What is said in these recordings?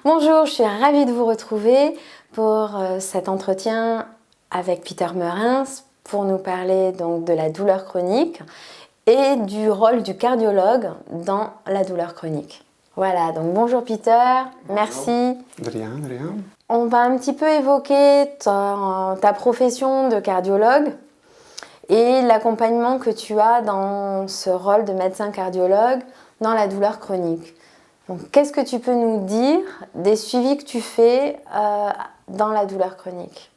Bonjour, je suis ravie de vous retrouver pour cet entretien avec Peter Meurins pour nous parler donc de la douleur chronique et du rôle du cardiologue dans la douleur chronique. Voilà, donc bonjour Peter, merci. De rien, de rien. On va un petit peu évoquer ta profession de cardiologue et l'accompagnement que tu as dans ce rôle de médecin cardiologue dans la douleur chronique. Donc, qu'est-ce que tu peux nous dire des suivis que tu fais dans la douleur chronique?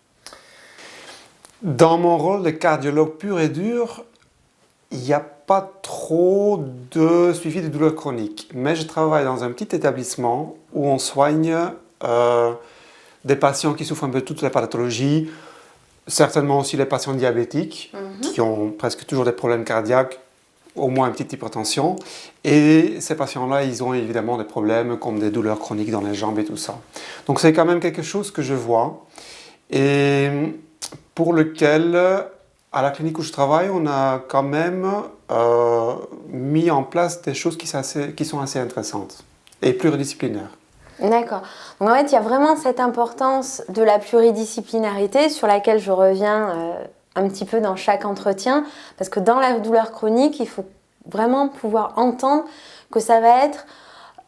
Dans mon rôle de cardiologue pur et dur, il n'y a pas trop de suivi de douleurs chroniques. Mais je travaille dans un petit établissement où on soigne des patients qui souffrent un peu de toutes les pathologies, certainement aussi les patients diabétiques qui ont presque toujours des problèmes cardiaques, au moins une petite hypertension. Et ces patients-là, ils ont évidemment des problèmes comme des douleurs chroniques dans les jambes et tout ça. Donc c'est quand même quelque chose que je vois et pour lequel, à la clinique où je travaille, on a quand même mis en place des choses qui sont assez intéressantes et pluridisciplinaires. D'accord. Donc en fait, il y a vraiment cette importance de la pluridisciplinarité sur laquelle je reviens un petit peu dans chaque entretien, parce que dans la douleur chronique, il faut vraiment pouvoir entendre que ça va être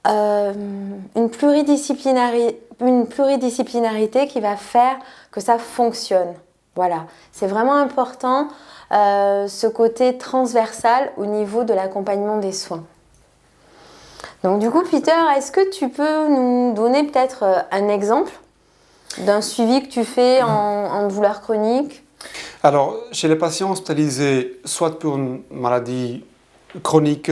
une pluridisciplinarité qui va faire que ça fonctionne. Voilà, c'est vraiment important ce côté transversal au niveau de l'accompagnement des soins. Donc du coup, Peter, est-ce que tu peux nous donner peut-être un exemple d'un suivi que tu fais en douleur chronique? Alors, chez les patients hospitalisés, soit pour une maladie chronique,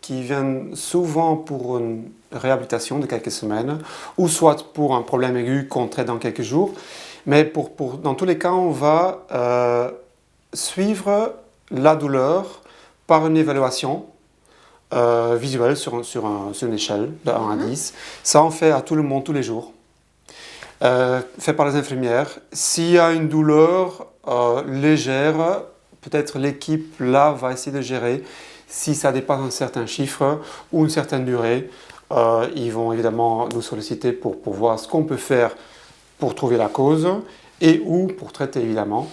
qui viennent souvent pour une réhabilitation de quelques semaines, ou soit pour un problème aigu qu'on traite dans quelques jours. Mais dans tous les cas, on va suivre la douleur par une évaluation visuelle sur une échelle de 1 à 10. Ça, on fait à tout le monde tous les jours. Fait par les infirmières. S'il y a une douleur légère, peut-être l'équipe là va essayer de gérer. Si ça dépasse un certain chiffre ou une certaine durée, ils vont évidemment nous solliciter pour voir ce qu'on peut faire pour trouver la cause et ou pour traiter évidemment.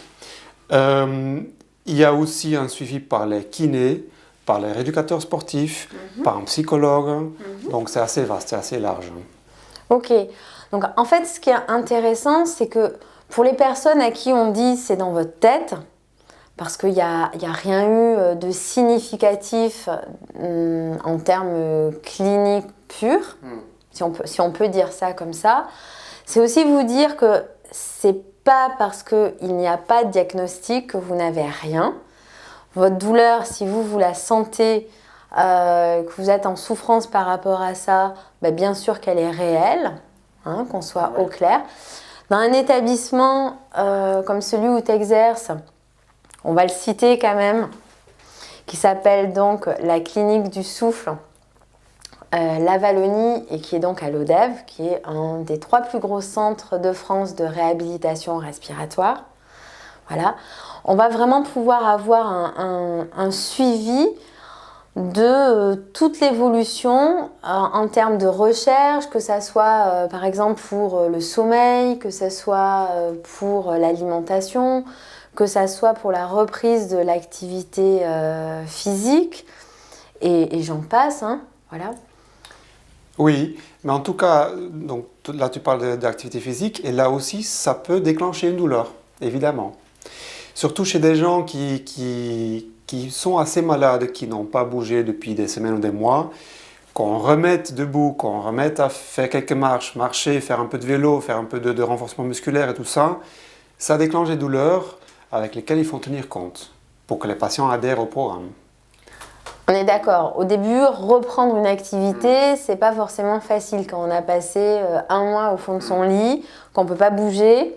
Il y a aussi un suivi par les kinés, par les rééducateurs sportifs, par un psychologue. Donc c'est assez vaste, c'est assez large. Ok. Donc en fait, ce qui est intéressant, c'est que pour les personnes à qui on dit c'est dans votre tête, parce qu'il n'y a rien eu de significatif en termes cliniques purs, si on peut dire ça comme ça, c'est aussi vous dire que c'est pas parce qu'il n'y a pas de diagnostic que vous n'avez rien. Votre douleur, si vous la sentez, que vous êtes en souffrance par rapport à ça, bien sûr qu'elle est réelle, qu'on soit au clair. Dans un établissement comme celui où tu exerces, on va le citer quand même, qui s'appelle donc la clinique du souffle La Wallonie et qui est donc à l'ODEV, qui est un des 3 plus gros centres de France de réhabilitation respiratoire. Voilà. On va vraiment pouvoir avoir un suivi de toute l'évolution en termes de recherche, que ça soit par exemple pour le sommeil, que ça soit pour l'alimentation, que ça soit pour la reprise de l'activité physique, et j'en passe, voilà. Oui, mais en tout cas, donc, là tu parles d'activité physique, et là aussi ça peut déclencher une douleur, évidemment. Surtout chez des gens qui sont assez malades, qui n'ont pas bougé depuis des semaines ou des mois, qu'on remette debout, qu'on remette à faire quelques marches, marcher, faire un peu de vélo, faire un peu de renforcement musculaire et tout ça, ça déclenche des douleurs avec lesquelles il faut tenir compte pour que les patients adhèrent au programme. On est d'accord. Au début, reprendre une activité, c'est pas forcément facile quand on a passé un mois au fond de son lit, qu'on ne peut pas bouger.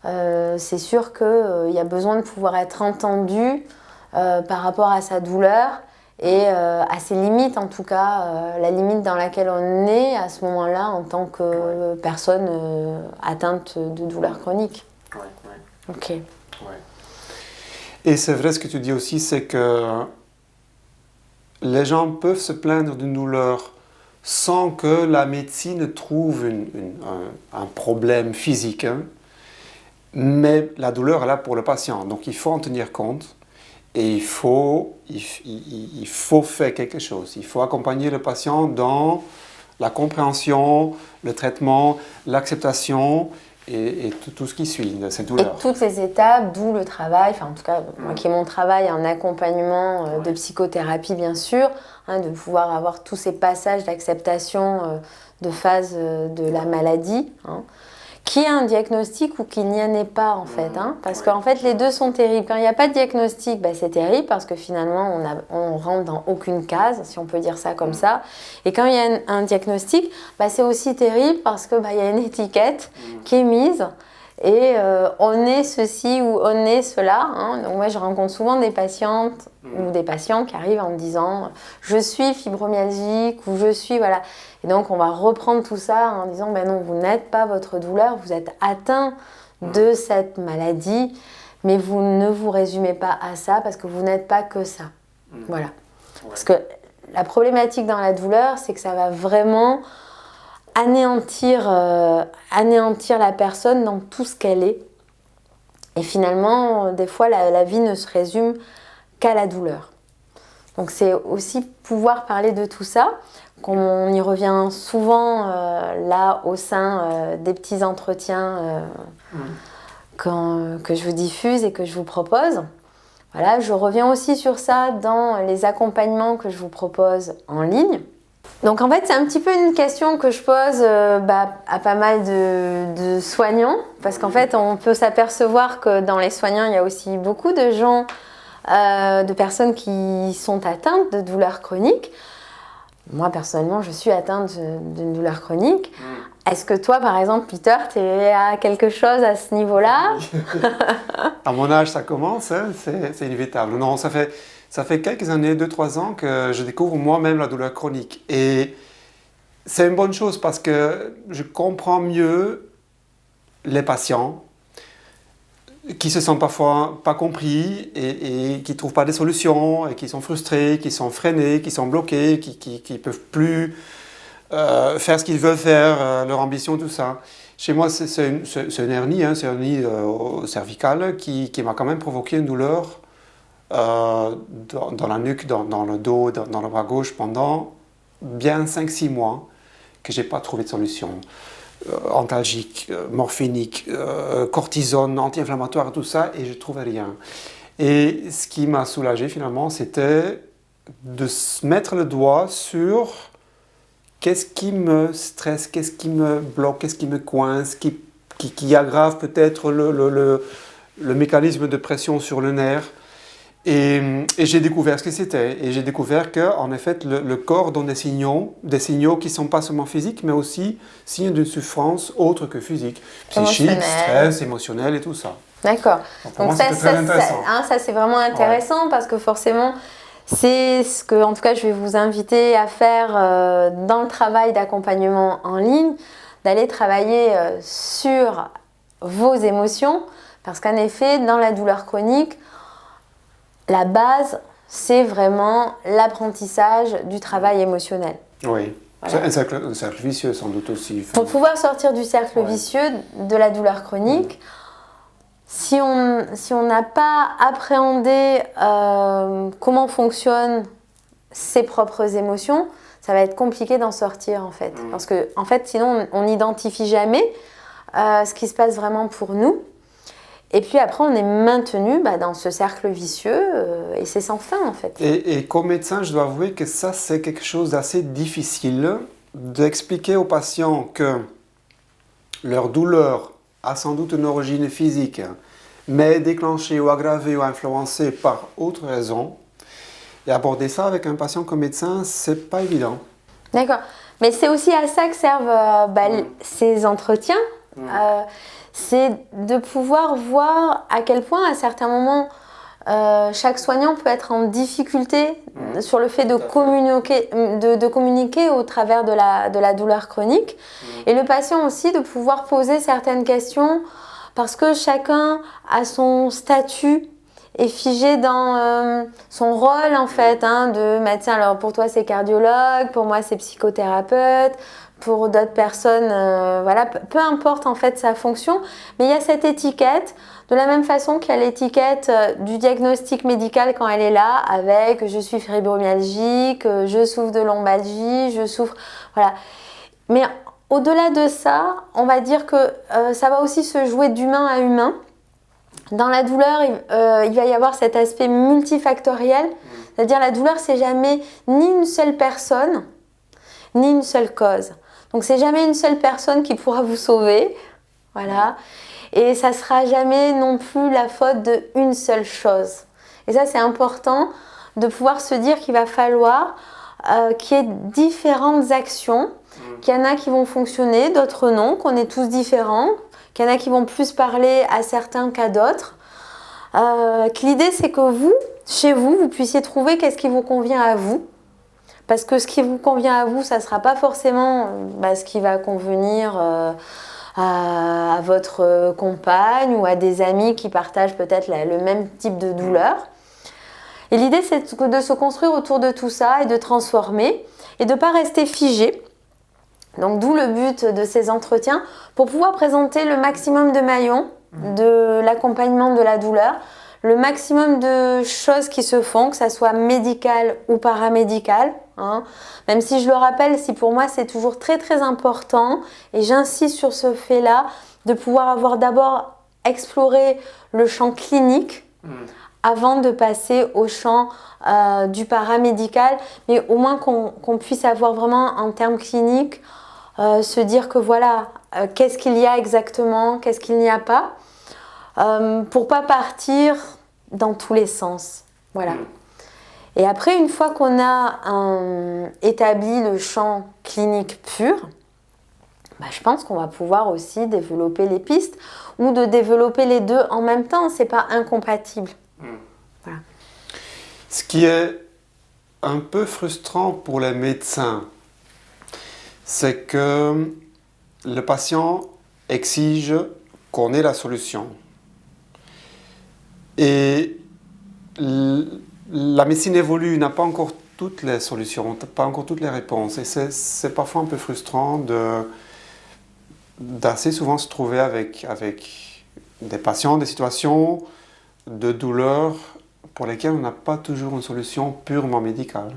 C'est sûr qu'il y a besoin de pouvoir être entendu par rapport à sa douleur et à ses limites, en tout cas, la limite dans laquelle on est à ce moment-là en tant que personne atteinte de douleur chronique. Ok. Et c'est vrai ce que tu dis aussi, c'est que les gens peuvent se plaindre d'une douleur sans que la médecine trouve un problème physique. Hein. Mais la douleur est là pour le patient, donc il faut en tenir compte et il faut faire quelque chose. Il faut accompagner le patient dans la compréhension, le traitement, l'acceptation et tout ce qui suit de cette douleur. Et toutes les étapes, d'où le travail, enfin en tout cas moi qui ai mon travail en accompagnement de psychothérapie bien sûr, hein, de pouvoir avoir tous ces passages d'acceptation de phase de la maladie, hein, qu'il y ait un diagnostic ou qu'il n'y en ait pas en fait, hein, parce qu'en fait les deux sont terribles. Quand il n'y a pas de diagnostic, bah, c'est terrible parce que finalement on rentre dans aucune case, si on peut dire ça comme ça. Et quand il y a un diagnostic, bah, c'est aussi terrible parce que bah, y a une étiquette qui est mise et on est ceci ou on est cela. Hein. Donc moi je rencontre souvent des patientes ou des patients qui arrivent en me disant je suis fibromyalgique ou je suis voilà. Et donc, on va reprendre tout ça en disant ben non, vous n'êtes pas votre douleur, vous êtes atteint de cette maladie, mais vous ne vous résumez pas à ça parce que vous n'êtes pas que ça. Voilà. Parce que la problématique dans la douleur, c'est que ça va vraiment anéantir la personne dans tout ce qu'elle est. Et finalement, des fois, la vie ne se résume qu'à la douleur. Donc, c'est aussi pouvoir parler de tout ça. On y revient souvent là au sein des petits entretiens que je vous diffuse et que je vous propose. Voilà, je reviens aussi sur ça dans les accompagnements que je vous propose en ligne. Donc en fait c'est un petit peu une question que je pose à pas mal de soignants parce qu'en fait on peut s'apercevoir que dans les soignants il y a aussi beaucoup de gens, de personnes qui sont atteintes de douleurs chroniques. Moi, personnellement, je suis atteinte d'une douleur chronique. Est-ce que toi, par exemple, Peter, tu es à quelque chose à ce niveau-là? À mon âge, ça commence, hein, c'est inévitable. Non, ça fait quelques années, 2-3 ans, que je découvre moi-même la douleur chronique. Et c'est une bonne chose parce que je comprends mieux les patients qui se sentent parfois pas compris et qui ne trouvent pas des solutions et qui sont frustrés, qui sont freinés, qui sont bloqués, qui ne peuvent plus faire ce qu'ils veulent faire, leur ambition, tout ça. Chez moi, c'est une hernie, hein, c'est une hernie cervicale qui m'a quand même provoqué une douleur dans la nuque, dans le dos, dans le bras gauche pendant bien 5-6 mois que je n'ai pas trouvé de solution. Antalgique, morphinique, cortisone, anti-inflammatoire, tout ça, et je ne trouvais rien. Et ce qui m'a soulagé finalement, c'était de mettre le doigt sur qu'est-ce qui me stresse, qu'est-ce qui me bloque, qu'est-ce qui me coince, qui aggrave peut-être le mécanisme de pression sur le nerf. Et j'ai découvert ce que c'était. Et j'ai découvert qu'en effet, le corps donne des signaux qui ne sont pas seulement physiques, mais aussi signes d'une souffrance autre que physique. Psychique, stress, émotionnel et tout ça. D'accord. Donc ça, ça, c'est vraiment intéressant parce que forcément, c'est ce que, en tout cas, je vais vous inviter à faire dans le travail d'accompagnement en ligne, d'aller travailler sur vos émotions. Parce qu'en effet, dans la douleur chronique, la base, c'est vraiment l'apprentissage du travail émotionnel. Oui, voilà. Un cercle vicieux sans doute aussi. Pour pouvoir sortir du cercle vicieux de la douleur chronique, si on n'a pas appréhendé comment fonctionnent ses propres émotions, ça va être compliqué d'en sortir en fait. Parce que en fait, sinon, on n'identifie jamais ce qui se passe vraiment pour nous. Et puis après, on est maintenu dans ce cercle vicieux et c'est sans fin en fait. Et comme médecin, je dois avouer que ça, c'est quelque chose d'assez difficile d'expliquer aux patients que leur douleur a sans doute une origine physique, mais est déclenchée ou aggravée ou influencée par autre raison. Et aborder ça avec un patient comme médecin, c'est pas évident. D'accord. Mais c'est aussi à ça que servent ces entretiens. C'est de pouvoir voir à quel point, à certains moments, chaque soignant peut être en difficulté sur le fait de communiquer au travers de la douleur chronique. Et le patient aussi de pouvoir poser certaines questions parce que chacun a son statut est figé dans son rôle en fait, de médecin. Alors pour toi c'est cardiologue, pour moi c'est psychothérapeute, pour d'autres personnes, voilà, peu importe en fait sa fonction, mais il y a cette étiquette, de la même façon qu'il y a l'étiquette du diagnostic médical quand elle est là, avec je suis fibromyalgique, je souffre de lombalgie, je souffre, voilà. Mais au-delà de ça, on va dire que ça va aussi se jouer d'humain à humain. Dans la douleur, il va y avoir cet aspect multifactoriel, c'est-à-dire la douleur, c'est jamais ni une seule personne, ni une seule cause. Donc c'est jamais une seule personne qui pourra vous sauver, voilà. Et ça sera jamais non plus la faute d'une seule chose. Et ça, c'est important de pouvoir se dire qu'il va falloir qu'il y ait différentes actions, qu'il y en a qui vont fonctionner, d'autres non, qu'on est tous différents, qu'il y en a qui vont plus parler à certains qu'à d'autres. Que l'idée, c'est que vous, chez vous, vous puissiez trouver qu'est-ce qui vous convient à vous. Parce que ce qui vous convient à vous, ça ne sera pas forcément ce qui va convenir à votre compagne ou à des amis qui partagent peut-être le même type de douleur. Et l'idée, c'est de se construire autour de tout ça et de transformer et de ne pas rester figé. Donc d'où le but de ces entretiens, pour pouvoir présenter le maximum de maillons de l'accompagnement de la douleur, le maximum de choses qui se font, que ça soit médical ou paramédical. Même si je le rappelle, si pour moi c'est toujours très très important, et j'insiste sur ce fait-là, de pouvoir avoir d'abord exploré le champ clinique avant de passer au champ du paramédical, mais au moins qu'on puisse avoir vraiment en termes cliniques, se dire que voilà, qu'est-ce qu'il y a exactement, qu'est-ce qu'il n'y a pas, pour pas partir dans tous les sens. Voilà. Et après, une fois qu'on a établi le champ clinique pur, je pense qu'on va pouvoir aussi développer les pistes ou de développer les deux en même temps. C'est pas incompatible. Voilà. Ce qui est un peu frustrant pour les médecins, c'est que le patient exige qu'on ait la solution. Et la médecine évolue, n'a pas encore toutes les solutions, pas encore toutes les réponses. Et c'est parfois un peu frustrant d'assez souvent se trouver avec des patients, des situations de douleur pour lesquelles on n'a pas toujours une solution purement médicale.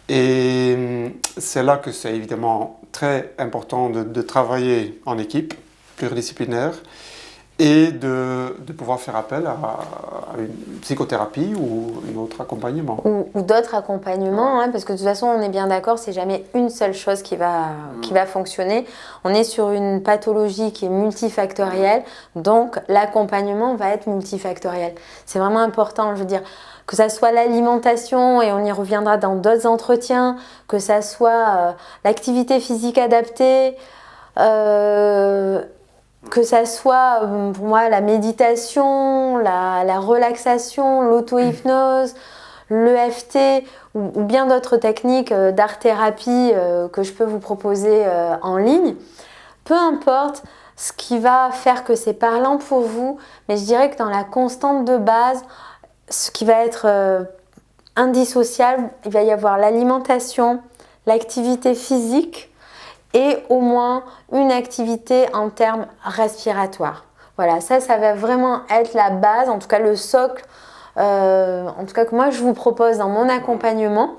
Et c'est là que c'est évidemment très important de travailler en équipe pluridisciplinaire et de pouvoir faire appel à une psychothérapie ou un autre accompagnement. Ou d'autres accompagnements, parce que de toute façon, on est bien d'accord, c'est jamais une seule chose qui va fonctionner. On est sur une pathologie qui est multifactorielle, donc l'accompagnement va être multifactoriel. C'est vraiment important, je veux dire, que ça soit l'alimentation, et on y reviendra dans d'autres entretiens, que ça soit l'activité physique adaptée, que ça soit pour moi la méditation, la relaxation, l'auto-hypnose, l'EFT ou bien d'autres techniques d'art-thérapie que je peux vous proposer en ligne. Peu importe ce qui va faire que c'est parlant pour vous, mais je dirais que dans la constante de base, ce qui va être indissociable, il va y avoir l'alimentation, l'activité physique, et au moins une activité en termes respiratoires. Voilà, ça va vraiment être la base, en tout cas le socle, en tout cas que moi je vous propose dans mon accompagnement.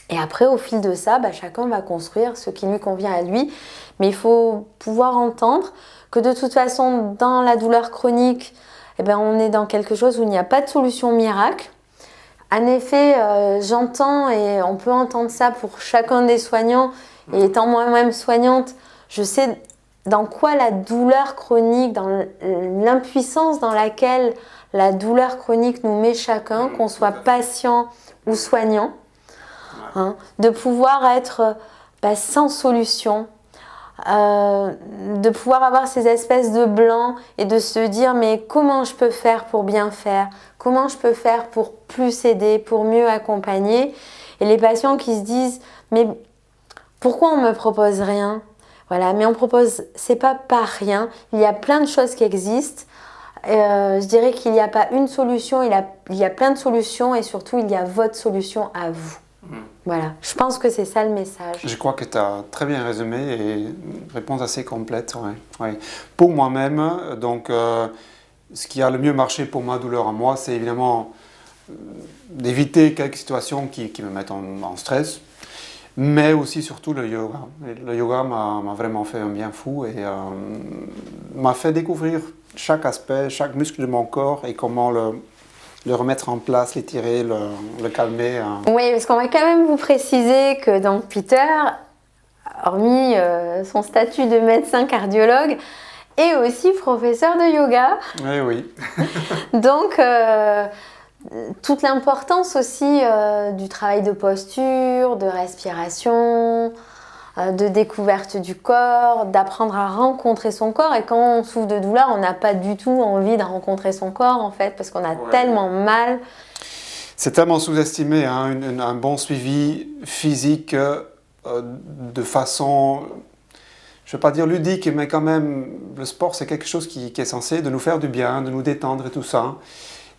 Et après, au fil de ça, chacun va construire ce qui lui convient à lui. Mais il faut pouvoir entendre que de toute façon, dans la douleur chronique, on est dans quelque chose où il n'y a pas de solution miracle. En effet, j'entends, et on peut entendre ça pour chacun des soignants, et étant moi-même soignante, je sais dans quoi la douleur chronique, dans l'impuissance dans laquelle la douleur chronique nous met chacun, qu'on soit patient ou soignant, de pouvoir être sans solution, de pouvoir avoir ces espèces de blancs et de se dire mais comment je peux faire pour bien faire, comment je peux faire pour plus aider, pour mieux accompagner. Et les patients qui se disent mais pourquoi on me propose rien? Voilà, mais on propose, c'est pas par rien. Il y a plein de choses qui existent je dirais qu'il n'y a pas une solution, il y a plein de solutions et surtout il y a votre solution à vous. Voilà, je pense que c'est ça le message. Je crois que tu as très bien résumé et une réponse assez complète. Ouais. Pour moi-même, donc, ce qui a le mieux marché pour ma douleur à moi, c'est évidemment d'éviter quelques situations qui me mettent en stress, mais aussi surtout le yoga. Et le yoga m'a vraiment fait un bien fou et m'a fait découvrir chaque aspect, chaque muscle de mon corps et comment le remettre en place, l'étirer, le calmer. Oui, parce qu'on va quand même vous préciser que donc Peter, hormis son statut de médecin cardiologue, est aussi professeur de yoga. Oui. Donc, toute l'importance aussi du travail de posture, de respiration, de découverte du corps, d'apprendre à rencontrer son corps. Et quand on souffre de douleur, on n'a pas du tout envie de rencontrer son corps, en fait, parce qu'on a tellement mal. C'est tellement sous-estimé, hein, un bon suivi physique de façon, je ne veux pas dire ludique, mais quand même, le sport, c'est quelque chose qui est censé de nous faire du bien, de nous détendre et tout ça.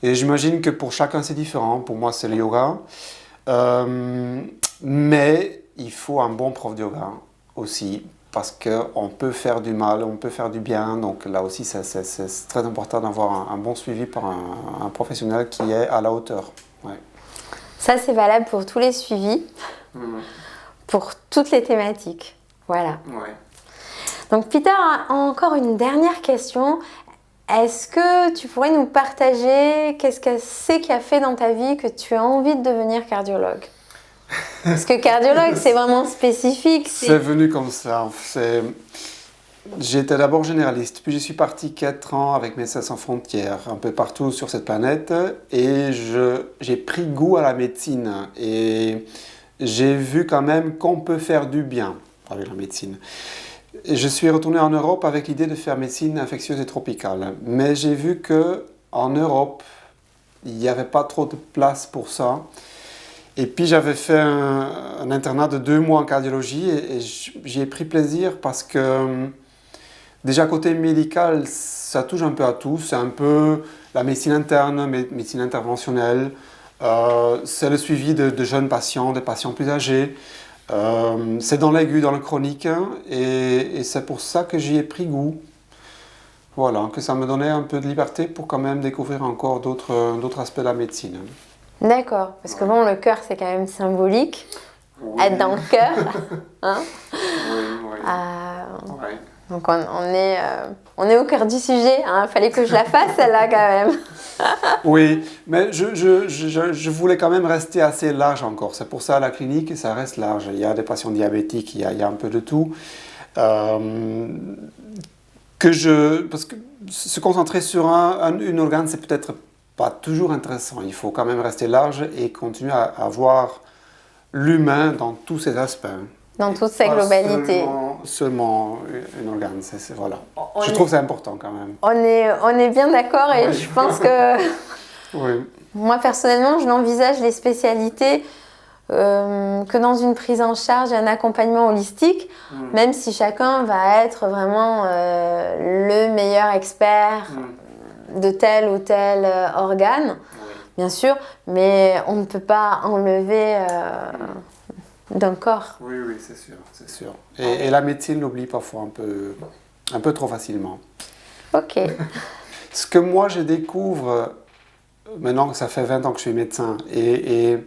Et j'imagine que pour chacun, c'est différent. Pour moi, c'est le yoga. Mais il faut un bon prof de yoga aussi, parce qu'on peut faire du mal, on peut faire du bien. Donc là aussi, c'est très important d'avoir un bon suivi par un professionnel qui est à la hauteur. Ouais. Ça, c'est valable pour tous les suivis, pour toutes les thématiques. Voilà. Ouais. Donc Peter, encore une dernière question. Est-ce que tu pourrais nous partager qu'est-ce que c'est qui a fait dans ta vie que tu as envie de devenir cardiologue? Parce que cardiologue, c'est vraiment spécifique. C'est venu comme ça. J'étais d'abord généraliste, puis je suis parti 4 ans avec Médecins sans frontières, un peu partout sur cette planète, et j'ai pris goût à la médecine. Et j'ai vu quand même qu'on peut faire du bien avec la médecine. Et je suis retourné en Europe avec l'idée de faire médecine infectieuse et tropicale. Mais j'ai vu qu'en Europe, il n'y avait pas trop de place pour ça. Et puis j'avais fait un internat de 2 mois en cardiologie et j'y ai pris plaisir parce que déjà côté médical, ça touche un peu à tout. C'est un peu la médecine interne, médecine interventionnelle. C'est le suivi de jeunes patients, des patients plus âgés. C'est dans l'aigu, dans le chronique, hein, et c'est pour ça que j'y ai pris goût. Voilà, que ça me donnait un peu de liberté pour quand même découvrir encore d'autres aspects de la médecine. D'accord, parce que bon, le cœur, c'est quand même symbolique, être dans le cœur. Hein. Oui. Donc on est au cœur du sujet, hein. Fallait que je la fasse celle-là quand même. Oui, mais je voulais quand même rester assez large encore. C'est pour ça à la clinique, ça reste large. Il y a des patients diabétiques, il y a un peu de tout. Parce que se concentrer sur un organe, c'est peut-être pas toujours intéressant. Il faut quand même rester large et continuer à voir l'humain dans tous ses aspects. Dans toute sa globalité. Seulement un organe, voilà. Je trouve ça important quand même. On est bien d'accord et je pense que oui. Moi personnellement, je n'envisage les spécialités que dans une prise en charge et un accompagnement holistique, même si chacun va être vraiment le meilleur expert de tel ou tel organe, bien sûr, mais on ne peut pas enlever d'un corps. Oui, c'est sûr. Et la médecine l'oublie parfois un peu trop facilement. Ok. Ce que moi je découvre, maintenant que ça fait 20 ans que je suis médecin, et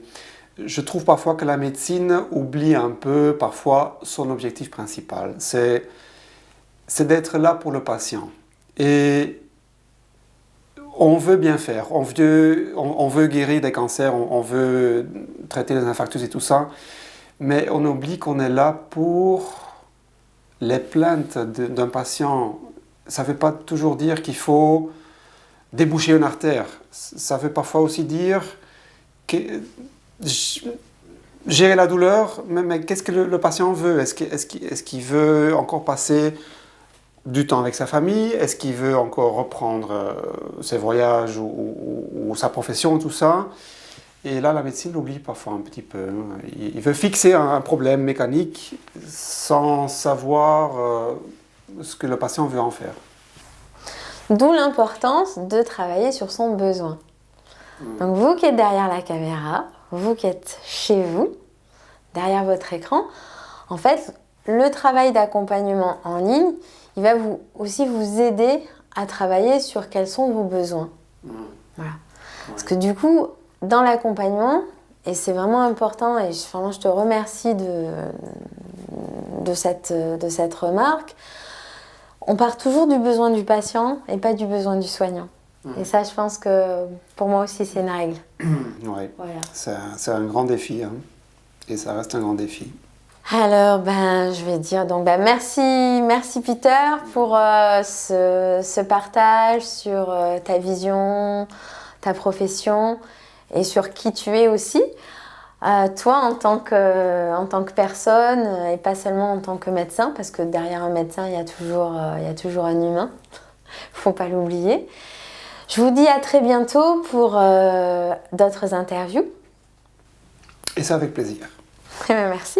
je trouve parfois que la médecine oublie un peu parfois son objectif principal. C'est d'être là pour le patient. Et on veut bien faire, on veut guérir des cancers, on veut traiter les infarctus et tout ça, mais on oublie qu'on est là pour les plaintes d'un patient. Ça ne veut pas toujours dire qu'il faut déboucher une artère. Ça veut parfois aussi dire gérer la douleur, mais qu'est-ce que le patient veut? Est-ce qu'il veut encore passer du temps avec sa famille? Est-ce qu'il veut encore reprendre ses voyages ou sa profession, tout ça? Et là, la médecine l'oublie parfois un petit peu. Il veut fixer un problème mécanique sans savoir ce que le patient veut en faire. D'où l'importance de travailler sur son besoin. Donc vous qui êtes derrière la caméra, vous qui êtes chez vous, derrière votre écran, en fait, le travail d'accompagnement en ligne, il va aussi vous aider à travailler sur quels sont vos besoins. Voilà. Parce que du coup, dans l'accompagnement, et c'est vraiment important, et vraiment, je te remercie de cette remarque, on part toujours du besoin du patient et pas du besoin du soignant. Et ça, je pense que pour moi aussi, c'est une règle. Oui, voilà. C'est un grand défi, hein. Et ça reste un grand défi. Alors, je vais dire donc merci Peter pour ce partage sur ta vision, ta profession et sur qui tu es aussi. Toi, en tant que personne et pas seulement en tant que médecin, parce que derrière un médecin, il y a toujours un humain. Faut pas l'oublier. Je vous dis à très bientôt pour d'autres interviews. Et ça avec plaisir. Merci.